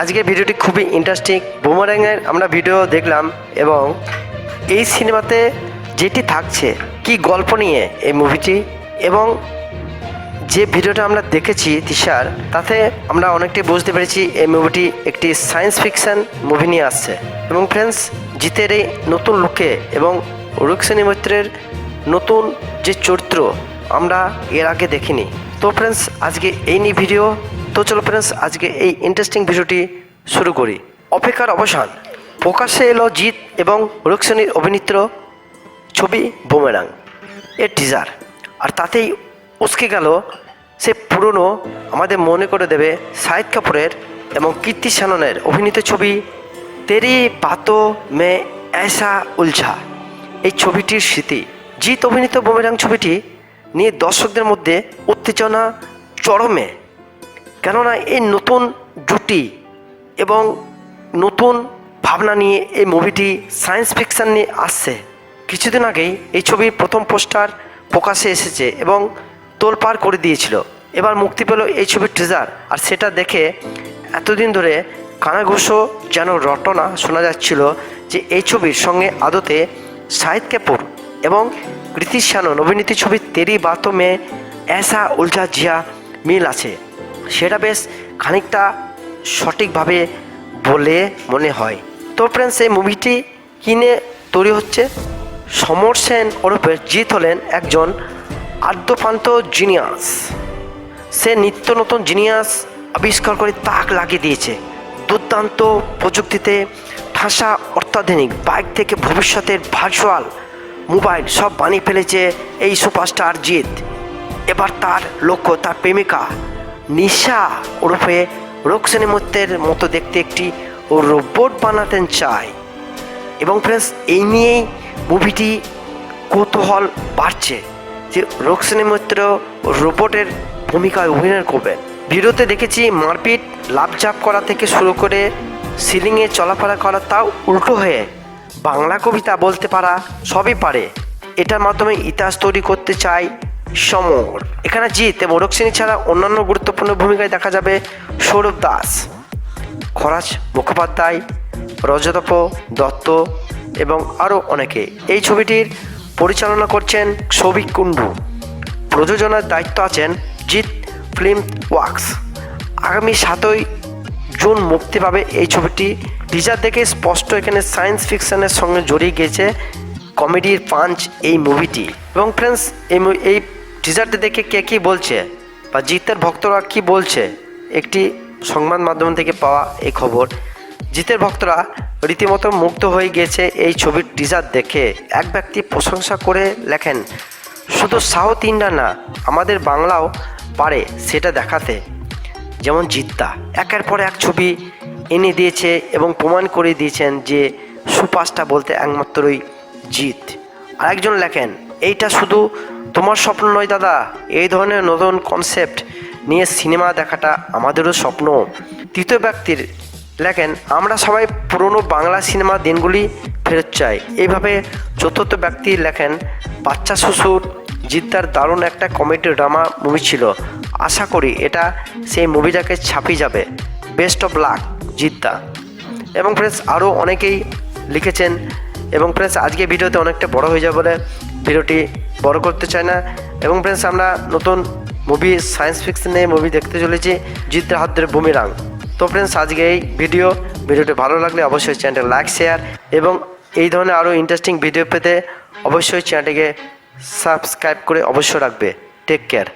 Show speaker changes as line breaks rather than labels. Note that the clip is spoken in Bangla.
আজকের ভিডিওটি খুবই ইন্টারেস্টিং। বুমারাংয়ের আমরা ভিডিও দেখলাম এবং এই সিনেমাতে যেটি থাকছে কি গল্প নিয়ে এই মুভিটি এবং যে ভিডিওটা আমরা দেখেছি তিশার, তাতে আমরা অনেকটাই বুঝতে পেরেছি এই মুভিটি একটি সায়েন্স ফিকশন মুভি নিয়ে আসছে। এবং ফ্রেন্ডস, জিতের এই নতুন লুকে এবং রুক্মিণী মৈত্রের নতুন যে চরিত্র আমরা এর আগে দেখিনি। তো ফ্রেন্ডস, আজকে এই নিয়ে ভিডিও। তো চলো ফ্রেন্ডস, আজকে এই ইন্টারেস্টিং ভিডিওটি শুরু করি। অপেক্ষার অবসান, প্রকাশ্যে এলো জিৎ এবং রুক্মিণীর অভিনীত ছবি বুমেরাং এর টিজার। আর তাতেই উস্কে গেল সে পুরনো, আমাদের মনে করে দেবে শাহিদ কাপুরের এবং কীর্তি শ্যাননের অভিনীত ছবি তেরি বাতোं में ऐसा उलझा। এই ছবিটির স্মৃতি। জিৎ অভিনীত বুমেরাং ছবিটি নিয়ে দর্শকদের মধ্যে উত্তেজনা চরমে, কেননা এই নতুন জুটি এবং নতুন ভাবনা নিয়ে এই মুভিটি সায়েন্স ফিকশন নিয়ে আসছে। কিছুদিন আগেই এই ছবির প্রথম পোস্টার প্রকাশে এসেছে এবং তোলপাড় করে দিয়েছিল। এবার মুক্তি পেল এই ছবির টিজার, আর সেটা দেখে এতদিন ধরে কানাঘুষো যেন রটনা শোনা যাচ্ছিল যে এই ছবির সঙ্গে আদতে শাহিদ কাপুর এবং কীর্তি শ্যানন অভিনীত ছবি তেরি বাতোं में ऐसा उलझा जिया মিল আছে। সেটা বেশ খানিকটা সঠিকভাবে বলে মনে হয়। তো ফ্রেন্ডস, এই মুভিটি কিনে তৈরি হচ্ছে। সমর সেন ওরফে জিৎ হলেন একজন আদ্যপান্ত জিনিয়াস। সে নিত্য নতুন জিনিয়াস আবিষ্কার করে তাক লাগিয়ে দিয়েছে। দুর্দান্ত প্রযুক্তিতে ঠাসা অত্যাধুনিক বাইক থেকে ভবিষ্যতের ভার্চুয়াল মোবাইল সব বানিয়ে ফেলেছে এই সুপারস্টার জিৎ। এবার তার লক্ষ্য তার প্রেমিকা নিশা ওরফে রুক্মিণী মৈত্রের মতো দেখতে একটি রোবট বানাতে চায়। এবং ফ্রেন্ডস, এই নিয়েই মুভিটি কৌতূহল বাড়ছে যে রুক্মিণী মৈত্র রোবটের ভূমিকায় অভিনয় করবেন। ভিডিওতে দেখেছি মারপিট, লাফঝাপ করা থেকে শুরু করে সিলিংয়ে চলাফেরা করা, তাও উল্টো হয়ে বাংলা কবিতা বলতে পারা, সবই পারে। এটার মাধ্যমে ইতিহাস তৈরি করতে চায় সমর। এখানে জিৎ এবং রুক্মিণী ছাড়া অন্যান্য গুরুত্বপূর্ণ ভূমিকায় দেখা যাবে সৌরভ দাস, খরাজ মুখোপাধ্যায়, রজতাভ দত্ত এবং আরও অনেকে। এই ছবিটির পরিচালনা করছেন সৌভিক কুণ্ডু। প্রযোজনার দায়িত্ব আছেন জিৎ ফিল্ম ওয়ার্কস। আগামী 7ই জুন মুক্তি পাবে এই ছবিটি। টিজার দেখে স্পষ্ট এখানে সায়েন্স ফিকশনের সঙ্গে জড়িয়ে গিয়েছে কমেডির পাঞ্চ এই মুভিটি। এবং ফ্রেন্ডস, এই টিজারটি দেখে কে কী বলছে বা জিতের ভক্তরা কি বলছে, একটি সংবাদ মাধ্যম থেকে পাওয়া এই খবর। জিতের ভক্তরা রীতিমতো মুগ্ধ হয়ে গিয়েছে এই ছবির টিজার দেখে। এক ব্যক্তি প্রশংসা করে লেখেন, শুধু সাউথ ইন্ডিয়া না, আমাদের বাংলাও পারে সেটা দেখাতে। যেমন জিৎদা একের পর এক ছবি এনে দিয়েছে এবং প্রমাণ করে দিয়েছেন যে সুপারস্টার বলতে একমাত্রই জিৎ। আরেকজন লেখেন, এইটা শুধু তোমার স্বপ্ন নয় দাদা, এই ধরনের নতুন কনসেপ্ট নিয়ে সিনেমা দেখাটা আমাদেরও স্বপ্ন। তৃতীয় ব্যক্তির লেখেন, আমরা সবাই পুরনো বাংলা সিনেমা দিনগুলি ফেরত চাই। এইভাবে চতুর্থ ব্যক্তি লেখেন, বাচ্চা শ্বশুর জিদ্দার দারুণ একটা কমেডি ড্রামা মুভি ছিল, আশা করি এটা সেই মুভিটাকে ছাপিয়ে যাবে, বেস্ট অফ লাক জিদ্দা। এবং ফ্রেন্ডস, আরও অনেকেই লিখেছেন। এবং ফ্রেন্ডস, আজকে ভিডিওতে অনেকটা বড় হয়ে যাবে বলে ভিডিওটি বড় করতে চাই না। এবং ফ্রেন্ডস, আমরা নতুন মুভি সায়েন্স ফিকশনে মুভি দেখতে চলেছি জিতের হাত ধরে বুমেরাং। তো ফ্রেন্ডস, আজকে এই ভিডিওটি ভালো লাগলে অবশ্যই চ্যানেলটি লাইক, শেয়ার এবং এই ধরনের আরও ইন্টারেস্টিং ভিডিও পেতে অবশ্যই চ্যানেলটিকে সাবস্ক্রাইব করে অবশ্যই রাখবে। Take care.